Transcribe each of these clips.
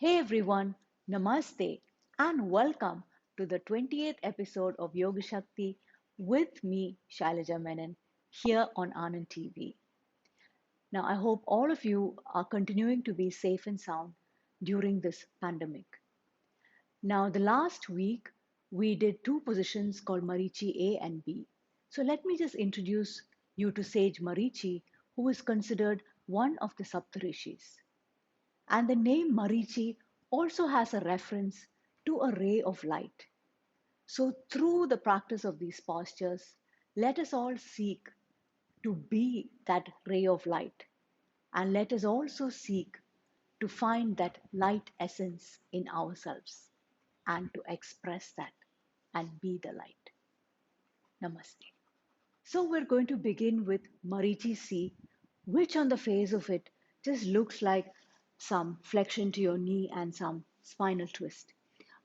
Hey everyone, Namaste and welcome to the 20th episode of Yoga Shakti with me, Shailaja Menon, here on Anand TV. Now, I hope all of you are continuing to be safe and sound during this pandemic. Now, the last week we did two positions called Marichi A and B. So, let me just introduce you to Sage Marichi, who is considered one of the Saptarishis. And the name Marichi also has a reference to a ray of light. So, through the practice of these postures, let us all seek to be that ray of light. And let us also seek to find that light essence in ourselves and to express that and be the light. Namaste. So we're going to begin with Marichi C, which on the face of it just looks like some flexion to your knee and some spinal twist.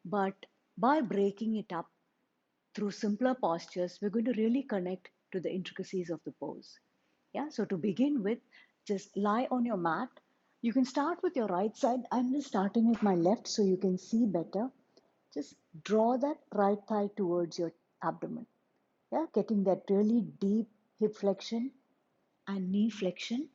But by breaking it up through simpler postures, we're going to really connect to the intricacies of the pose. Yeah, so to begin with, just lie on your mat. You can start with your right side. I'm just starting with my left so you can see better. Just draw that right thigh towards your abdomen. Yeah, getting that really deep hip flexion and knee flexion.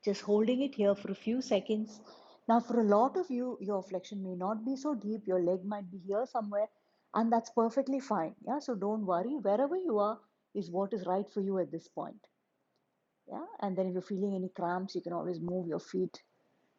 Just holding it here for a few seconds. Now, for a lot of you, your flexion may not be so deep. Your leg might be here somewhere, and that's perfectly fine. Yeah, so don't worry. Wherever you are is what is right for you at this point. Yeah, and then if you're feeling any cramps, you can always move your feet,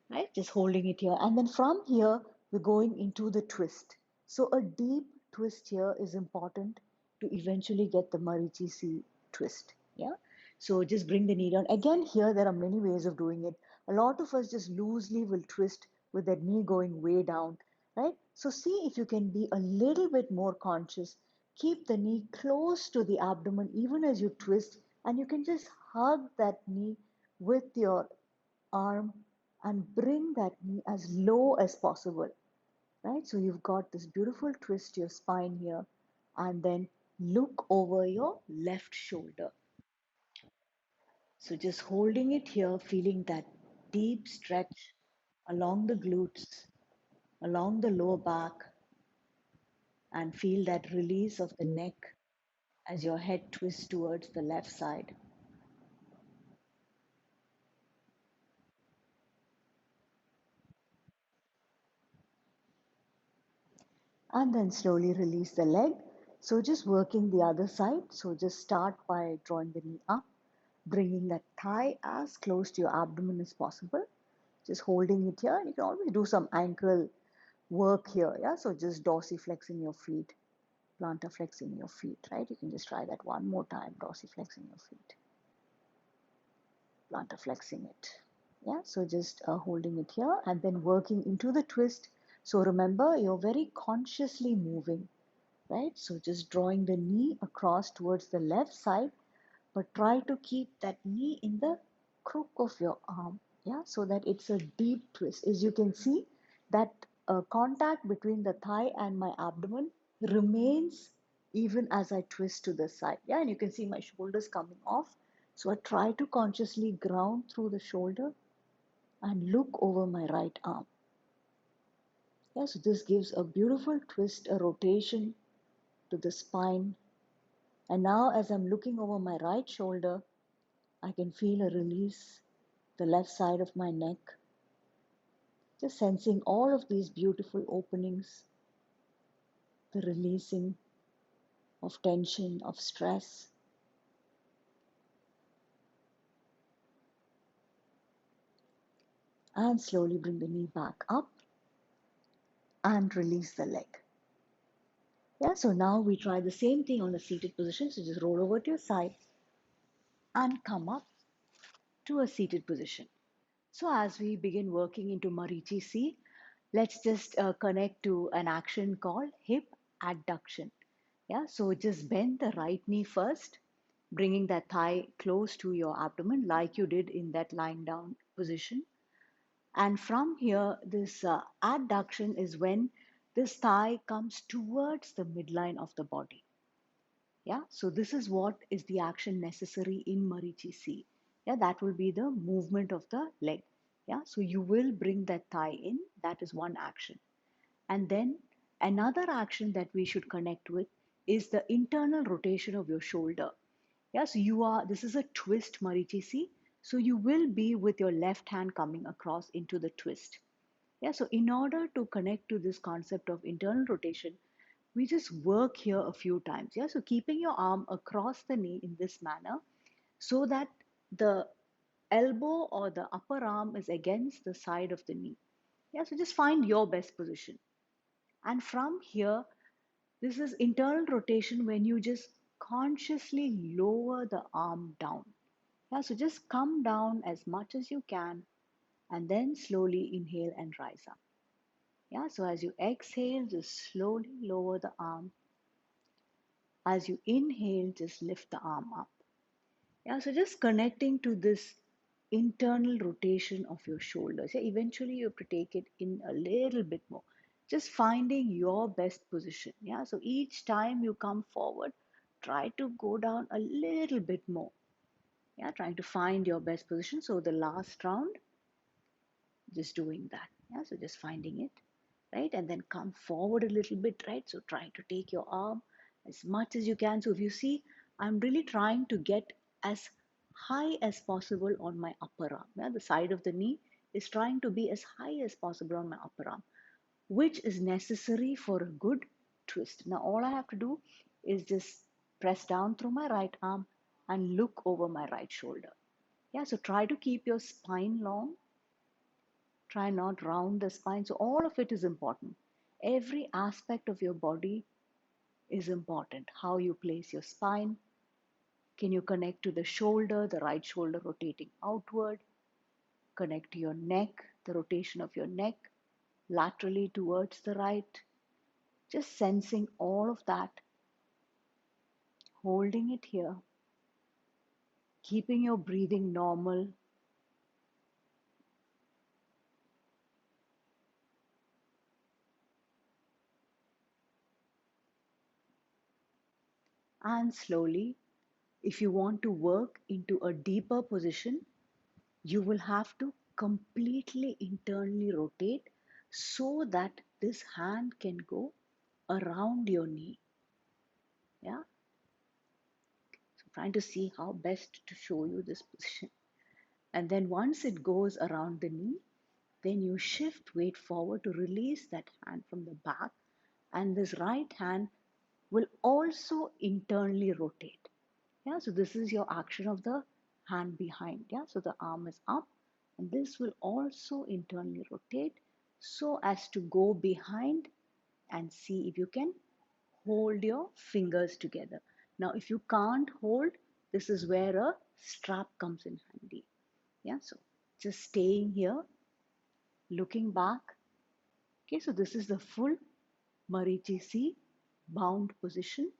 right? Just holding it here. And then from here, we're going into the twist. So a deep twist here is important to eventually get the Marichi C twist. Yeah. So just bring the knee down. Again, here there are many ways of doing it. A lot of us just loosely will twist with that knee going way down, right? So see if you can be a little bit more conscious. Keep the knee close to the abdomen even as you twist, and you can just hug that knee with your arm and bring that knee as low as possible, right? So you've got this beautiful twist to your spine here, and then look over your left shoulder. So just holding it here, feeling that deep stretch along the glutes, along the lower back, and feel that release of the neck as your head twists towards the left side. And then slowly release the leg. So just working the other side. So just start by drawing the knee up, bringing that thigh as close to your abdomen as possible. Just holding it here. And you can always do some ankle work here. Yeah. So just dorsiflexing your feet, plantar flexing your feet, right? You can just try that one more time. Dorsiflexing your feet, plantar flexing it. Yeah. So just holding it here and then working into the twist. So remember, you're very consciously moving, right? So just drawing the knee across towards the left side, but try to keep that knee in the crook of your arm, yeah, so that it's a deep twist. As you can see, that contact between the thigh and my abdomen remains even as I twist to the side, yeah, and you can see my shoulders coming off. So I try to consciously ground through the shoulder and look over my right arm. Yeah, so this gives a beautiful twist, a rotation to the spine. And now, as I'm looking over my right shoulder, I can feel a release, the left side of my neck, just sensing all of these beautiful openings, the releasing of tension, of stress. And slowly bring the knee back up and release the leg. Yeah, so now we try the same thing on the seated position. So just roll over to your side and come up to a seated position. So as we begin working into Marichi C, let's just connect to an action called hip adduction. Yeah, so just bend the right knee first, bringing that thigh close to your abdomen like you did in that lying down position. And from here, this adduction is when this thigh comes towards the midline of the body. Yeah, so this is what is the action necessary in Marichi C. Yeah, that will be the movement of the leg. Yeah, so you will bring that thigh in. That is one action. And then another action that we should connect with is the internal rotation of your shoulder. Yeah, so this is a twist marichisi. So you will be with your left hand coming across into the twist. Yeah, so in order to connect to this concept of internal rotation, we just work here a few times. Yeah, so keeping your arm across the knee in this manner so that the elbow or the upper arm is against the side of the knee. Yeah, so just find your best position. And from here, this is internal rotation when you just consciously lower the arm down. Yeah, so just come down as much as you can and then slowly inhale and rise up. Yeah, so as you exhale, just slowly lower the arm. As you inhale, just lift the arm up. Yeah, so just connecting to this internal rotation of your shoulders. Yeah, eventually you have to take it in a little bit more. Just finding your best position. Yeah, so each time you come forward, try to go down a little bit more. Yeah, trying to find your best position. So the last round, just doing that. Yeah, so just finding it, right? And then come forward a little bit, right? So trying to take your arm as much as you can. So if you see, I'm really trying to get as high as possible on my upper arm. Yeah, the side of the knee is trying to be as high as possible on my upper arm, which is necessary for a good twist. Now all I have to do is just press down through my right arm and look over my right shoulder. Yeah, so try to keep your spine long. Try not round the spine. So all of it is important. Every aspect of your body is important. How you place your spine. Can you connect to the shoulder, the right shoulder rotating outward? Connect to your neck, the rotation of your neck laterally towards the right. Just sensing all of that, holding it here, keeping your breathing normal. And slowly, if you want to work into a deeper position, you will have to completely internally rotate so that this hand can go around your knee. Yeah, so trying to see how best to show you this position. And then once it goes around the knee, then you shift weight forward to release that hand from the back, and this right hand will also internally rotate. Yeah, so this is your action of the hand behind. Yeah, so the arm is up, and this will also internally rotate so as to go behind and see if you can hold your fingers together. Now, if you can't hold, this is where a strap comes in handy. Yeah, so just staying here, looking back. Okay, so this is the full Marichi bound position.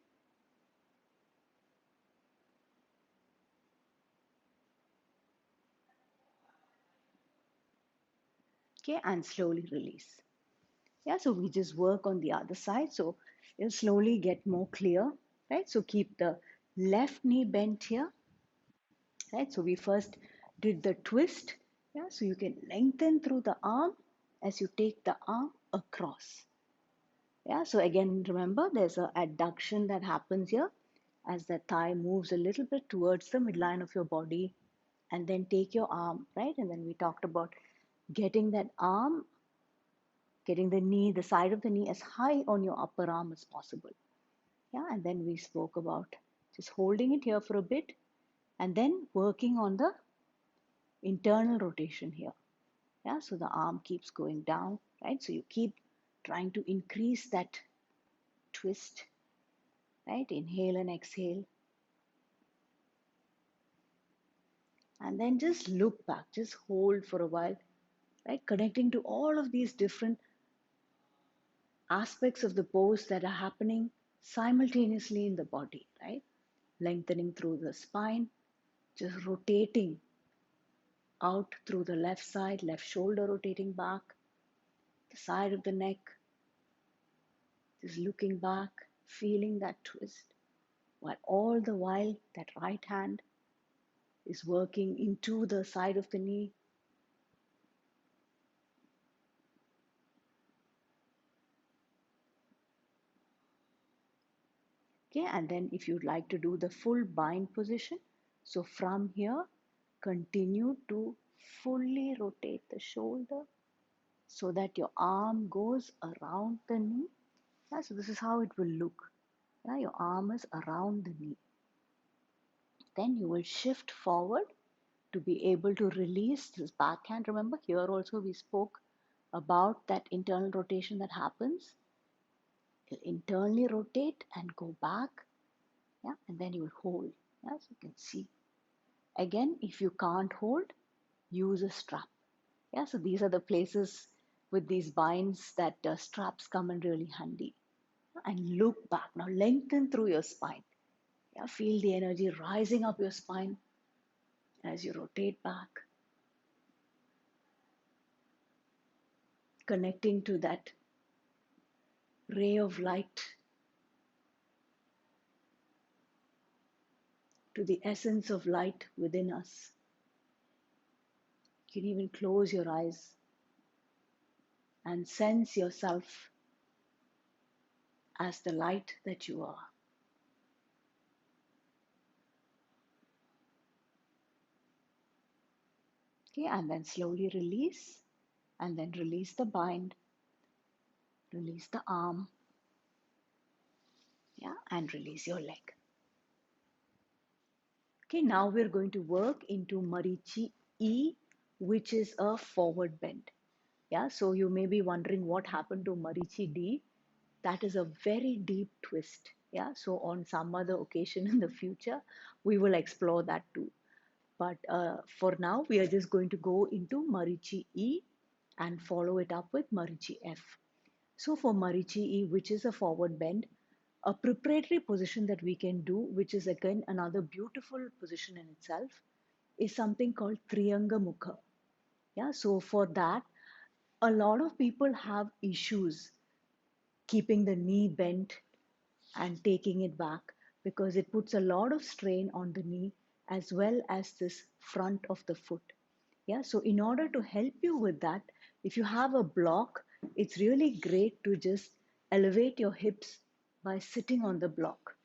Okay, and slowly release. Yeah, so we just work on the other side. So it'll slowly get more clear, right? So keep the left knee bent here, right? So we first did the twist. Yeah, so you can lengthen through the arm as you take the arm across. Yeah, so again, remember there's a adduction that happens here as the thigh moves a little bit towards the midline of your body, and then take your arm, right? And then we talked about getting that arm, getting the knee, the side of the knee as high on your upper arm as possible. Yeah, and then we spoke about just holding it here for a bit and then working on the internal rotation here. Yeah, so the arm keeps going down, right? So you keep trying to increase that twist, right? Inhale and exhale. And then just look back, just hold for a while, right? Connecting to all of these different aspects of the pose that are happening simultaneously in the body, right? Lengthening through the spine, just rotating out through the left side, left shoulder rotating back, the side of the neck, just looking back, feeling that twist, while all the while that right hand is working into the side of the knee, Okay, and then if you'd like to do the full bind position, so from here, continue to fully rotate the shoulder so that your arm goes around the knee. Yeah, so this is how it will look. Yeah, your arm is around the knee. Then you will shift forward to be able to release this backhand. Remember, here also we spoke about that internal rotation that happens. You'll internally rotate and go back. Yeah, and then you will hold. Yeah, so you can see. Again, if you can't hold, use a strap. Yeah, so these are the places with these binds that straps come in really handy. And look back. Now lengthen through your spine. Yeah, feel the energy rising up your spine as you rotate back, connecting to that ray of light, to the essence of light within us. You can even close your eyes and sense yourself as the light that you are. Okay, and then slowly release, and then release the bind, release the arm, yeah, and release your leg. Okay, now we're going to work into Marichi E, which is a forward bend. Yeah, so you may be wondering what happened to Marichi D. That is a very deep twist. Yeah, so on some other occasion in the future, we will explore that too. But for now, we are just going to go into Marichi E and follow it up with Marichi F. So for Marichi E, which is a forward bend, a preparatory position that we can do, which is again another beautiful position in itself, is something called Triyanga Mukha. Yeah, so for that, a lot of people have issues keeping the knee bent and taking it back because it puts a lot of strain on the knee as well as this front of the foot. Yeah, so in order to help you with that, if you have a block, it's really great to just elevate your hips by sitting on the block.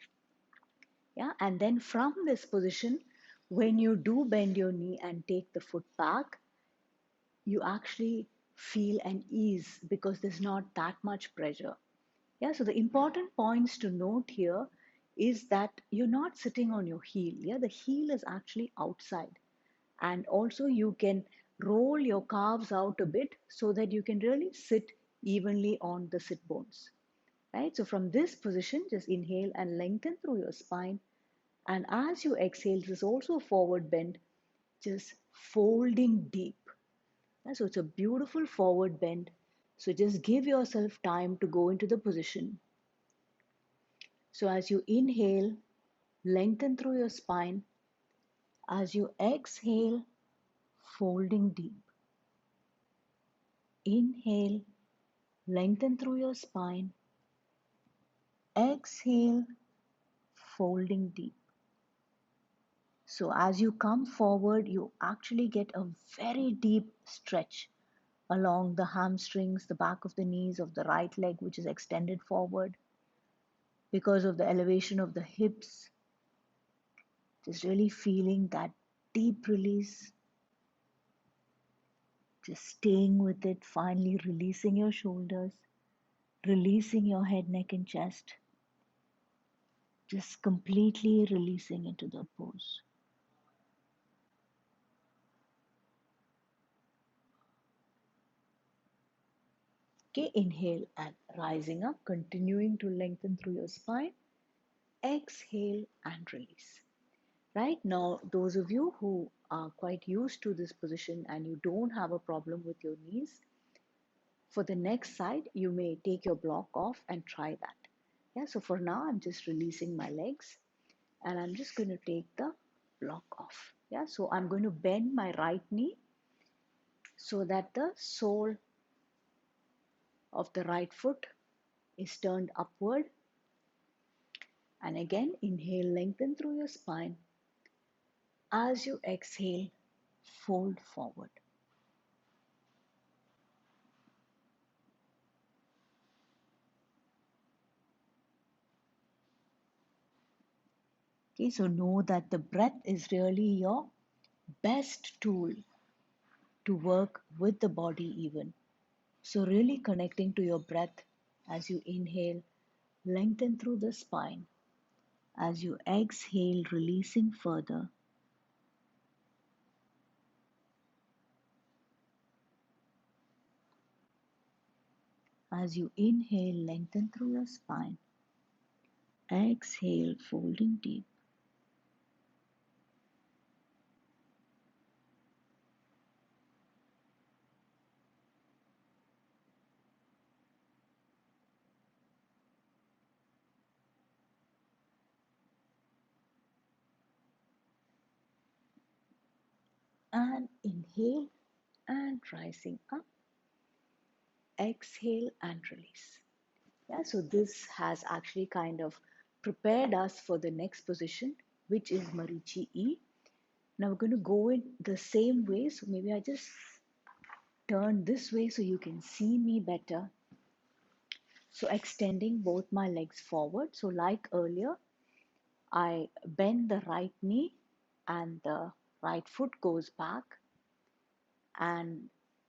Yeah, and then from this position, when you do bend your knee and take the foot back, you actually feel an ease because there's not that much pressure. Yeah, so the important points to note here is that you're not sitting on your heel. Yeah, the heel is actually outside. And also you can roll your calves out a bit so that you can really sit evenly on the sit bones. Right? So from this position, just inhale and lengthen through your spine. And as you exhale, this is also a forward bend, just folding deep. Yeah, so it's a beautiful forward bend. So just give yourself time to go into the position. So as you inhale, lengthen through your spine. As you exhale, folding deep. Inhale, lengthen through your spine. Exhale, folding deep. So as you come forward, you actually get a very deep stretch along the hamstrings, the back of the knees of the right leg, which is extended forward because of the elevation of the hips. Just really feeling that deep release. Just staying with it, finally releasing your shoulders, releasing your head, neck, and chest. Just completely releasing into the pose. Okay, inhale and rising up, continuing to lengthen through your spine. Exhale and release. Right now, those of you who are quite used to this position and you don't have a problem with your knees, for the next side, you may take your block off and try that. Yeah, so for now, I'm just releasing my legs and I'm just going to take the block off. Yeah, so I'm going to bend my right knee so that the sole of the right foot is turned upward. And again, inhale, lengthen through your spine. As you exhale, fold forward. Okay, so know that the breath is really your best tool to work with the body even. So really connecting to your breath as you inhale, lengthen through the spine. As you exhale, releasing further. As you inhale, lengthen through your spine. Exhale, folding deep. And inhale and rising up. Exhale and release. Yeah, so this has actually kind of prepared us for the next position, which is Marichi E. Now we're going to go in the same way. So maybe I just turn this way so you can see me better. So extending both my legs forward. So like earlier, I bend the right knee and the right foot goes back. And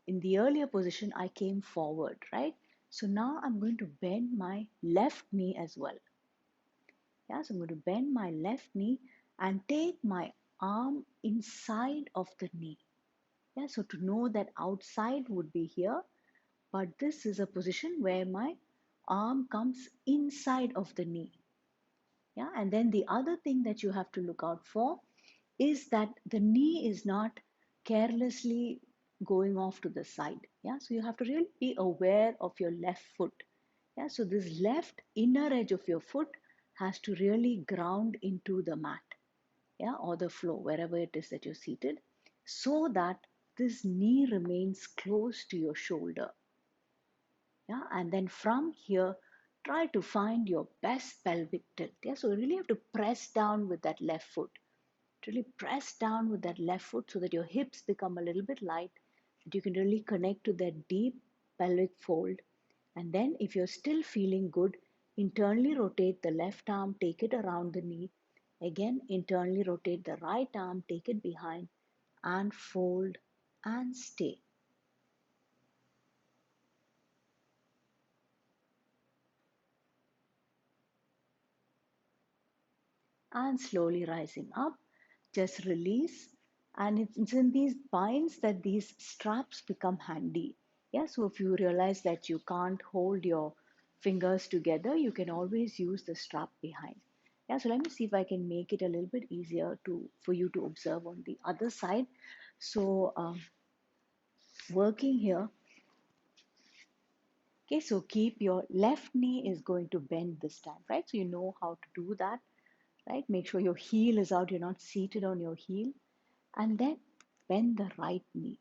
in the earlier position, I came forward, right? So now I'm going to bend my left knee as well. Yeah, so I'm going to bend my left knee and take my arm inside of the knee. Yeah, so to know that outside would be here, but this is a position where my arm comes inside of the knee. Yeah, and then the other thing that you have to look out for is that the knee is not carelessly going off to the side. Yeah, so you have to really be aware of your left foot. Yeah, so this left inner edge of your foot has to really ground into the mat, yeah, or the floor, wherever it is that you're seated, so that this knee remains close to your shoulder. Yeah, and then from here, try to find your best pelvic tilt. Yeah, so you really have to press down with that left foot. Really press down with that left foot so that your hips become a little bit light, that you can really connect to that deep pelvic fold. And then, if you're still feeling good, internally rotate the left arm, take it around the knee. Again, internally rotate the right arm, take it behind, and fold and stay. And slowly rising up, just release. And it's in these binds that these straps become handy. Yeah, so if you realize that you can't hold your fingers together, you can always use the strap behind. Yeah, so let me see if I can make it a little bit easier to for you to observe on the other side. So working here, okay, so keep your left knee is going to bend this time, right? So you know how to do that, right? Make sure your heel is out, you're not seated on your heel. And then bend the right knee.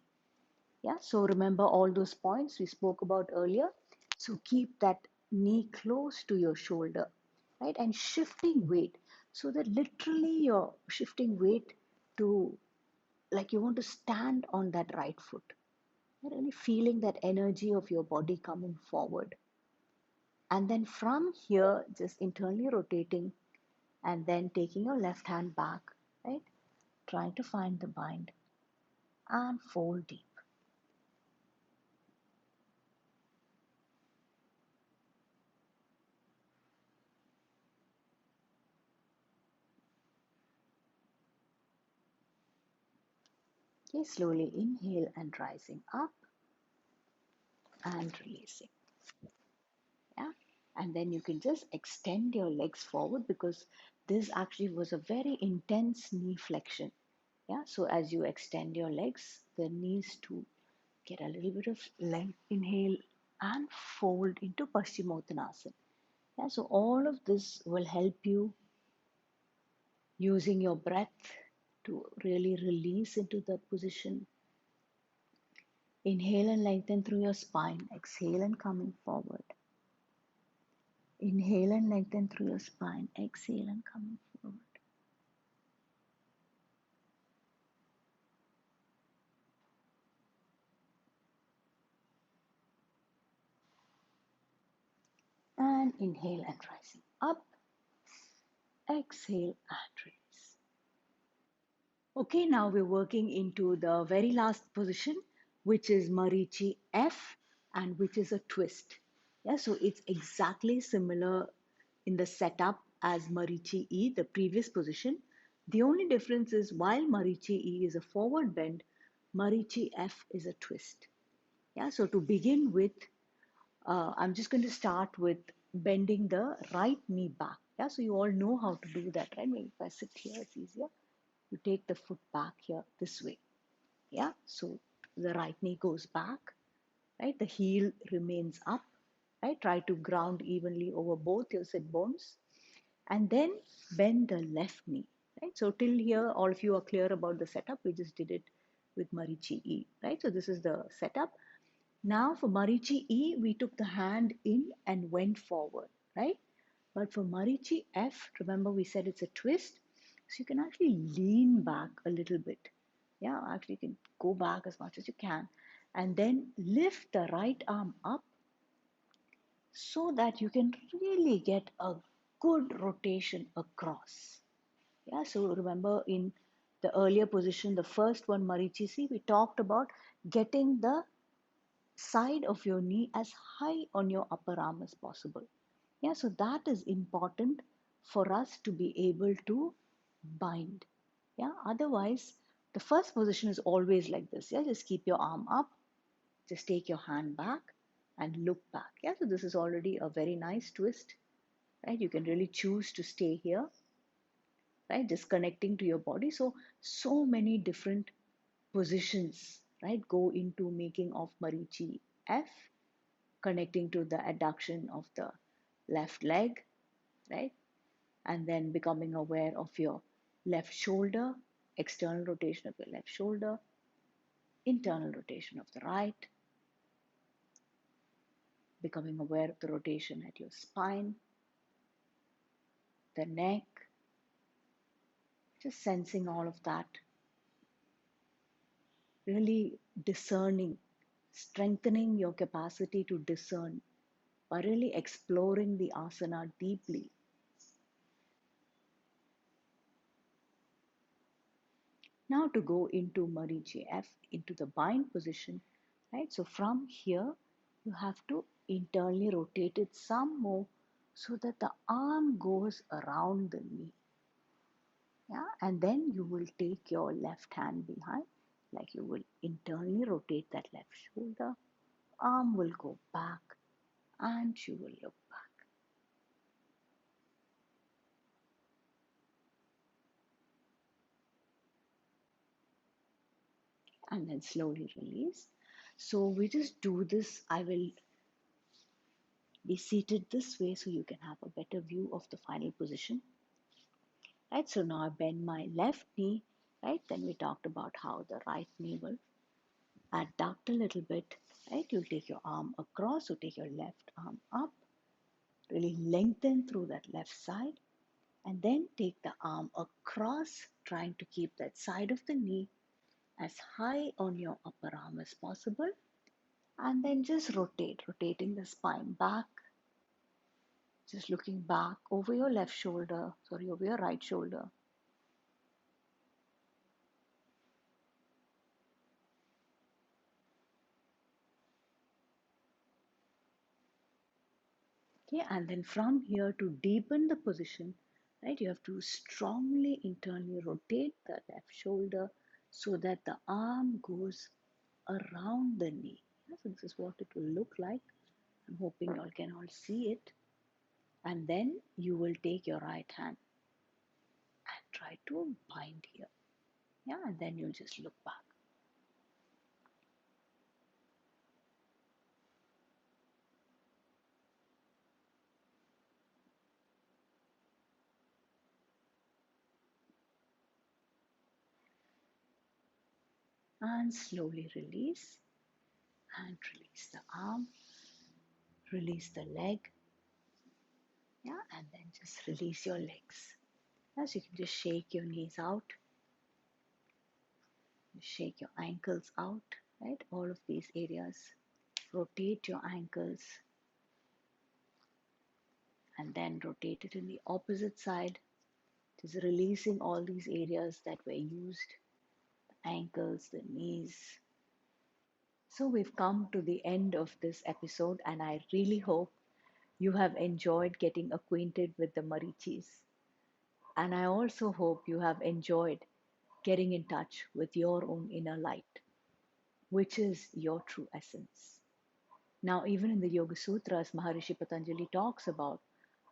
Yeah, so remember all those points we spoke about earlier. So keep that knee close to your shoulder, right? And shifting weight so that literally you're shifting weight to like you want to stand on that right foot. You're really feeling that energy of your body coming forward. And then from here, just internally rotating and then taking your left hand back, right? Trying to find the bind and fold deep. Okay, slowly inhale and rising up and releasing. Yeah, and then you can just extend your legs forward because this actually was a very intense knee flexion. Yeah, so as you extend your legs, the knees to get a little bit of length, inhale and fold into Paschimottanasana. Yeah, so all of this will help you using your breath to really release into that position. Inhale and lengthen through your spine. Exhale and coming forward. Inhale and lengthen through your spine. Exhale and coming forward. And inhale and rising up. Exhale and release. Okay, now we're working into the very last position, which is Marichi F, and which is a twist. Yeah, so it's exactly similar in the setup as Marichi E, the previous position. The only difference is while Marichi E is a forward bend, Marichi F is a twist. Yeah, so to begin with, I'm just going to start with bending the right knee back. Yeah, so you all know how to do that, right? Maybe if I sit here, it's easier. You take the foot back here this way. Yeah, so the right knee goes back, right? The heel remains up, right? Try to ground evenly over both your sit bones, and then bend the left knee, right? So till here, all of you are clear about the setup. We just did it with Marichi E, right? So this is the setup. Now for Marichi E, we took the hand in and went forward, right? But for Marichi F, remember we said it's a twist, so you can actually lean back a little bit. Yeah, actually you can go back as much as you can and then lift the right arm up so that you can really get a good rotation across. Yeah, so remember in the earlier position, the first one, Marichi C, we talked about getting the side of your knee as high on your upper arm as possible. Yeah, so that is important for us to be able to bind. Yeah, otherwise, the first position is always like this. Yeah, just keep your arm up, just take your hand back and look back. Yeah, so this is already a very nice twist, right? You can really choose to stay here, right? Just connecting to your body. So many different positions, right, go into making of Marichi F, connecting to the adduction of the left leg, right? And then becoming aware of your left shoulder, external rotation of your left shoulder, internal rotation of the right, becoming aware of the rotation at your spine, the neck, just sensing all of that, really discerning, strengthening your capacity to discern by really exploring the asana deeply. Now to go into Marichi F, into the bind position, right? So from here, you have to internally rotate it some more so that the arm goes around the knee. Yeah, and then you will take your left hand behind, like you will internally rotate that left shoulder. Arm will go back and you will look back. And then slowly release. So we just do this. I will be seated this way so you can have a better view of the final position. Right, so now I bend my left knee, right? Then we talked about how the right knee will adduct a little bit, right? You'll take your arm across, so take your left arm up, really lengthen through that left side, and then take the arm across, trying to keep that side of the knee as high on your upper arm as possible, and then just rotate, rotating the spine back, just looking back over your left shoulder, sorry, over your right shoulder. Okay, and then from here to deepen the position, right, you have to strongly internally rotate the left shoulder so that the arm goes around the knee. Yeah, so this is what it will look like. I'm hoping you all can all see it. And then you will take your right hand and try to bind here. Yeah, and then you'll just look back. And slowly release and release the arm, release the leg. Yeah, and then just release your legs. As you can just shake your knees out, shake your ankles out, right? All of these areas. Rotate your ankles and then rotate it in the opposite side. Just releasing all these areas that were used, the ankles, the knees. So we've come to the end of this episode, and I really hope you have enjoyed getting acquainted with the Marichis. And I also hope you have enjoyed getting in touch with your own inner light, which is your true essence. Now, even in the Yoga Sutras, Maharishi Patanjali talks about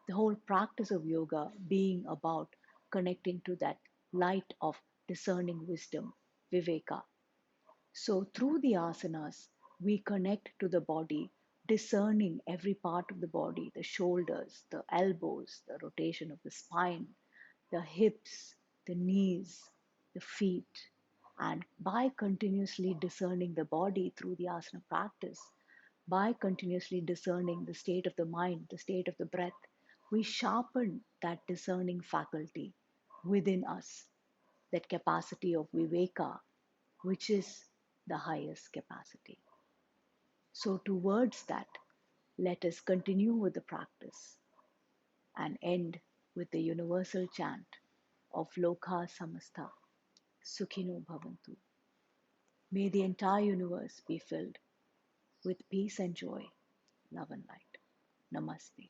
the whole practice of yoga being about connecting to that light of discerning wisdom, viveka. So, through the asanas, we connect to the body, discerning every part of the body, the shoulders, the elbows, the rotation of the spine, the hips, the knees, the feet. And by continuously discerning the body through the asana practice, by continuously discerning the state of the mind, the state of the breath, we sharpen that discerning faculty within us, that capacity of viveka, which is the highest capacity. So, towards that, let us continue with the practice and end with the universal chant of Loka Samastha Sukhino Bhavantu. May the entire universe be filled with peace and joy, love and light. Namaste.